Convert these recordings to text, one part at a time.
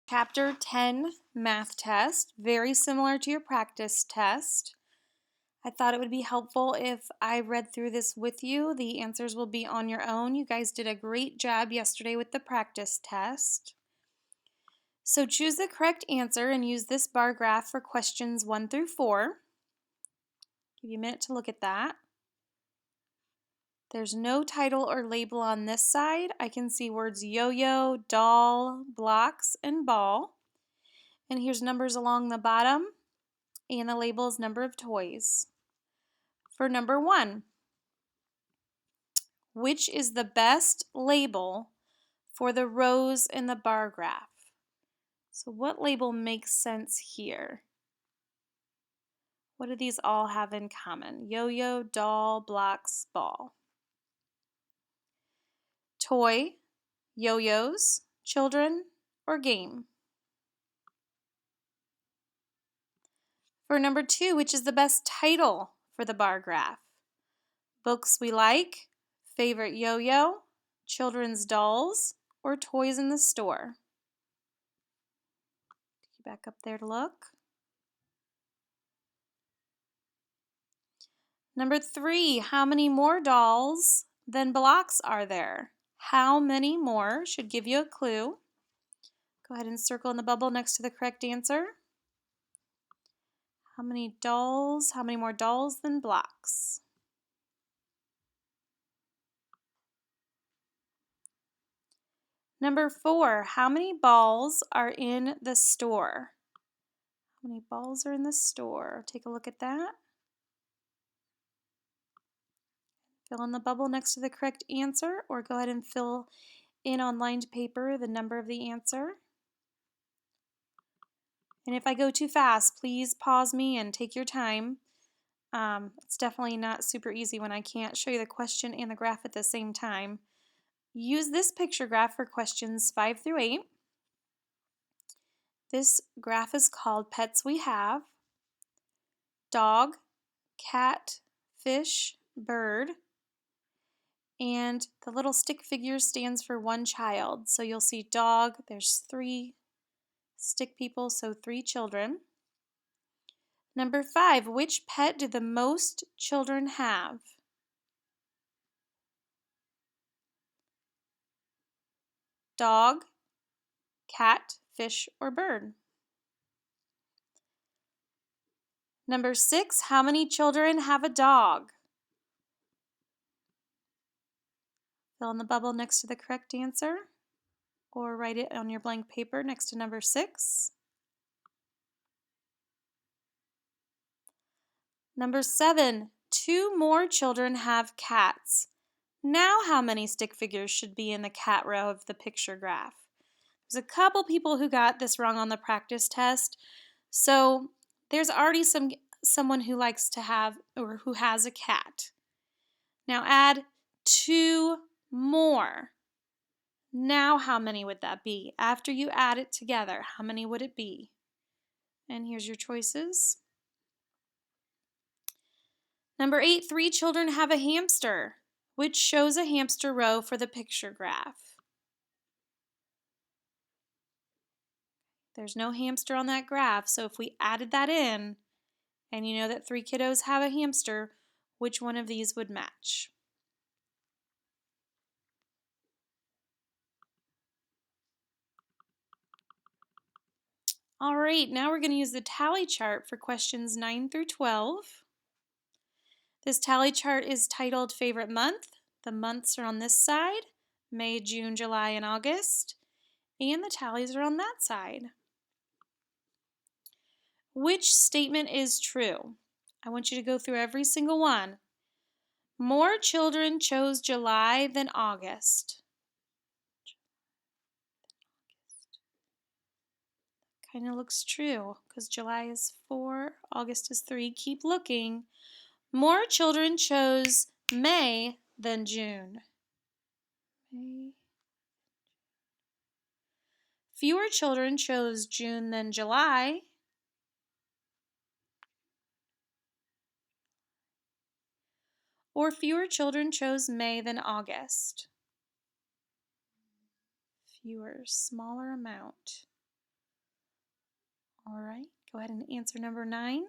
Chapter 10 math test, very similar to your practice test. I thought it would be helpful if I read through this with you. The answers will be on your own. You guys did a great job yesterday with the practice test. So choose the correct answer and use this bar graph for questions 1 through 4. Give you a minute to look at that. There's no title or label on this side. I can see words yo-yo, doll, blocks, and ball. And here's numbers along the bottom, and the label is number of toys. For number 1, which is the best label for the rows in the bar graph? So what label makes sense here? What do these all have in common? Yo-yo, doll, blocks, ball. Toy, yo-yos, children, or game? For number 2, which is the best title for the bar graph? Books we like, favorite yo-yo, children's dolls, or toys in the store? Take you back up there to look. Number 3, how many more dolls than blocks are there? How many more should give you a clue. Go ahead and circle in the bubble next to the correct answer. How many more dolls than blocks? Number 4, how many balls are in the store? How many balls are in the store? Take a look at that. Fill in the bubble next to the correct answer, or go ahead and fill in on lined paper the number of the answer. And if I go too fast, please pause me and take your time. It's definitely not super easy when I can't show you the question and the graph at the same time. Use this picture graph for questions 5 through 8. This graph is called Pets We Have. Dog, cat, fish, bird. And the little stick figure stands for one child. So you'll see dog, there's 3 stick people, so 3 children. Number 5, which pet do the most children have? Dog, cat, fish, or bird? Number 6, how many children have a dog? Fill in the bubble next to the correct answer, or write it on your blank paper next to number 6. Number 7, 2 more children have cats. Now how many stick figures should be in the cat row of the picture graph? There's a couple people who got this wrong on the practice test, so there's already someone who likes to have or who has a cat. Now add 2 more. Now how many would that be? After you add it together, how many would it be? And here's your choices. Number 8, 3 children have a hamster, which shows a hamster row for the picture graph. There's no hamster on that graph, so if we added that in, and you know that 3 kiddos have a hamster, which one of these would match? All right, now we're going to use the tally chart for questions 9 through 12. This tally chart is titled Favorite Month. The months are on this side, May, June, July, and August, and the tallies are on that side. Which statement is true? I want you to go through every single one. More children chose July than August. Kind of looks true because July is 4, August is 3. Keep looking. More children chose May than June. May. Fewer children chose June than July. Or fewer children chose May than August. Fewer, smaller amount. Go ahead and answer number 9.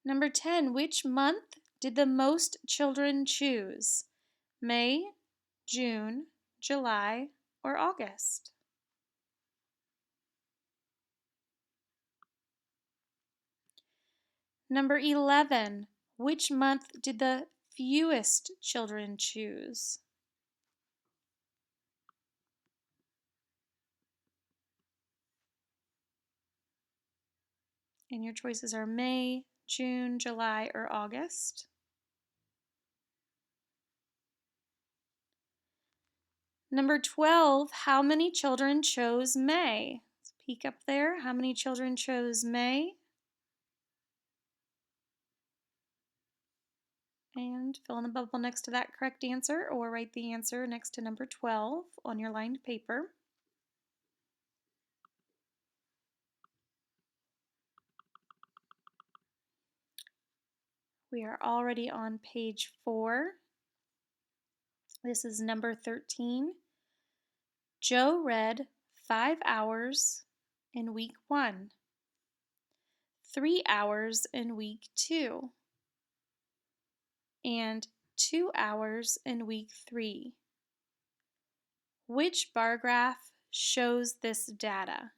Number 10, which month did the most children choose? May, June, July, or August? Number 11, which month did the fewest children choose? And your choices are May, June, July, or August. Number 12, how many children chose May? Let's peek up there. How many children chose May? And fill in the bubble next to that correct answer, or write the answer next to number 12 on your lined paper. We are already on page 4. This is number 13. Joe read 5 hours in week 1, 3 hours in week 2, and 2 hours in week 3. Which bar graph shows this data?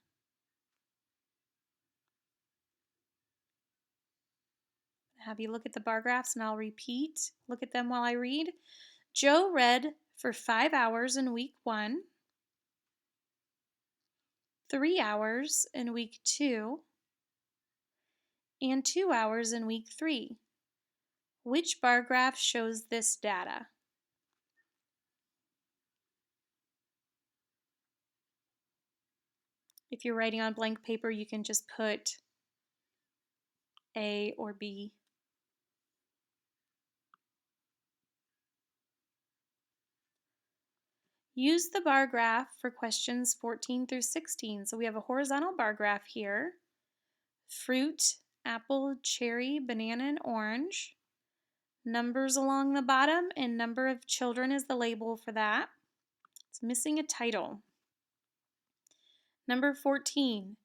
Have you look at the bar graphs and I'll repeat. Look at them while I read. Joe read for 5 hours in week 1, 3 hours in week 2, and 2 hours in week 3. Which bar graph shows this data? If you're writing on blank paper, you can just put A or B. Use the bar graph for questions 14 through 16. So we have a horizontal bar graph here. Fruit, apple, cherry, banana, and orange. Numbers along the bottom, and number of children is the label for that. It's missing a title. Number 14,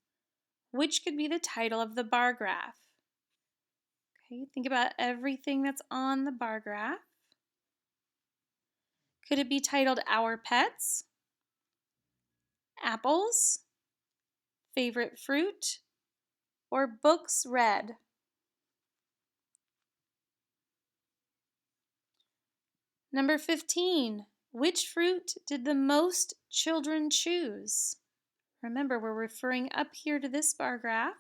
which could be the title of the bar graph? Okay, think about everything that's on the bar graph. Could it be titled Our Pets, Apples, Favorite Fruit, or Books Read? Number 15, which fruit did the most children choose? Remember, we're referring up here to this bar graph.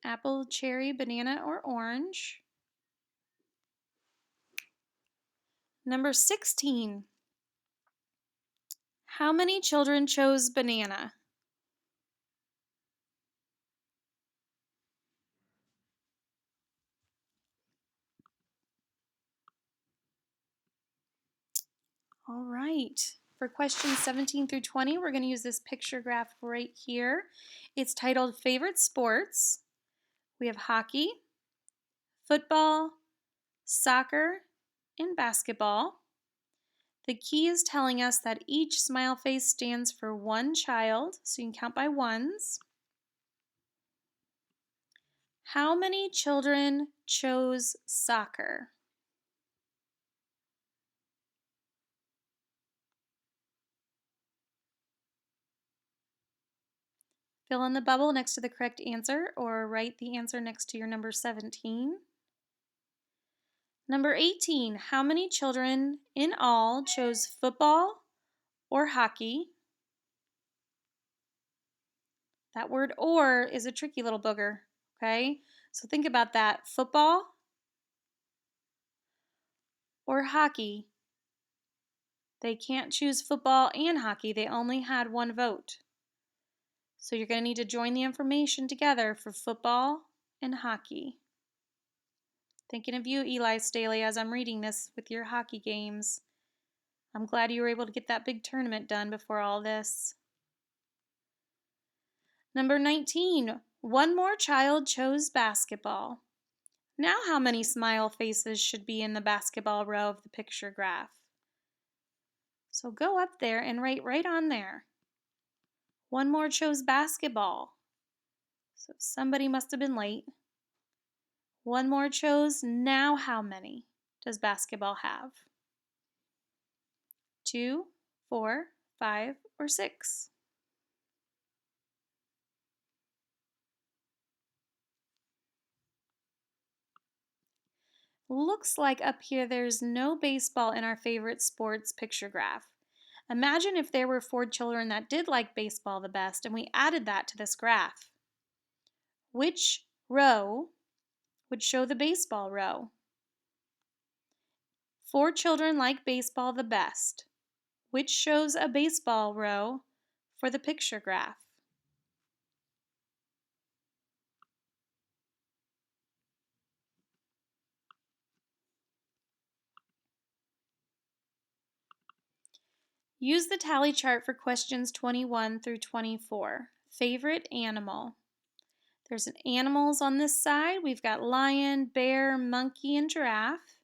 Apple, cherry, banana, or orange. Number 16, how many children chose banana? All right, for questions 17 through 20, we're going to use this picture graph right here. It's titled Favorite Sports. We have hockey, football, soccer, and basketball. The key is telling us that each smile face stands for one child, so you can count by ones. How many children chose soccer? Fill in the bubble next to the correct answer, or write the answer next to your number 17. Number 18, how many children in all chose football or hockey? That word or is a tricky little booger, okay? So think about that. Football or hockey. They can't choose football and hockey. They only had one vote. So you're going to need to join the information together for football and hockey. Thinking of you, Eli Staley, as I'm reading this with your hockey games. I'm glad you were able to get that big tournament done before all this. Number 19, one more child chose basketball. Now how many smile faces should be in the basketball row of the picture graph? So go up there and write right on there. One more chose basketball. So somebody must have been late. One more chose. Now how many does basketball have? 2, 4, 5, or 6? Looks like up here there's no baseball in our favorite sports picture graph. Imagine if there were 4 children that did like baseball the best and we added that to this graph. Which row would show the baseball row? 4 children like baseball the best. Which shows a baseball row for the picture graph? Use the tally chart for questions 21 through 24. Favorite animal. There's animals on this side. We've got lion, bear, monkey, and giraffe.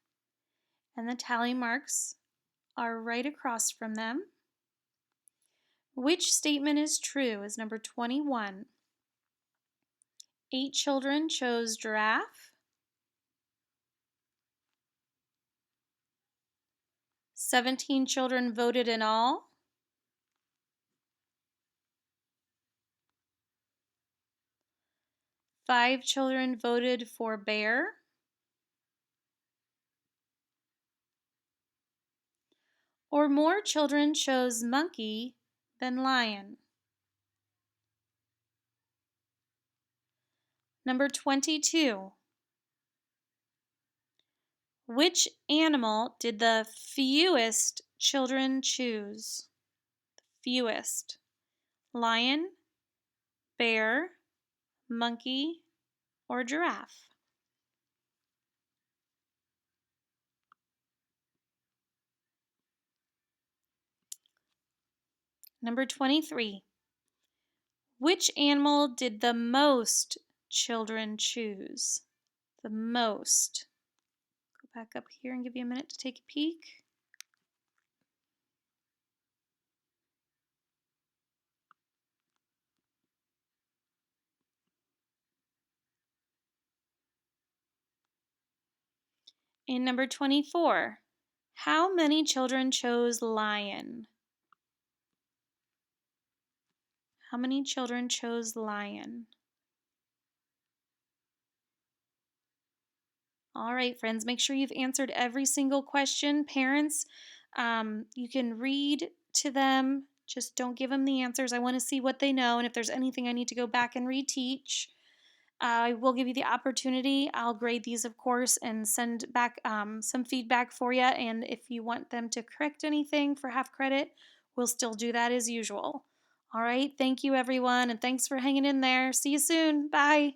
And the tally marks are right across from them. Which statement is true is number 21. 8 children chose giraffe. 17 children voted in all. 5 children voted for bear. Or more children chose monkey than lion. Number 22. Which animal did the fewest children choose? Fewest. Lion, bear, monkey, or giraffe? Number 23. Which animal did the most children choose? The most. Go back up here and give you a minute to take a peek. And number 24. How many children chose lion? How many children chose lion? All right, friends, make sure you've answered every single question. Parents, you can read to them. Just don't give them the answers. I want to see what they know, and if there's anything I need to go back and reteach, I will give you the opportunity. I'll grade these, of course, and send back some feedback for you. And if you want them to correct anything for half credit, we'll still do that as usual. All right, thank you, everyone, and thanks for hanging in there. See you soon. Bye.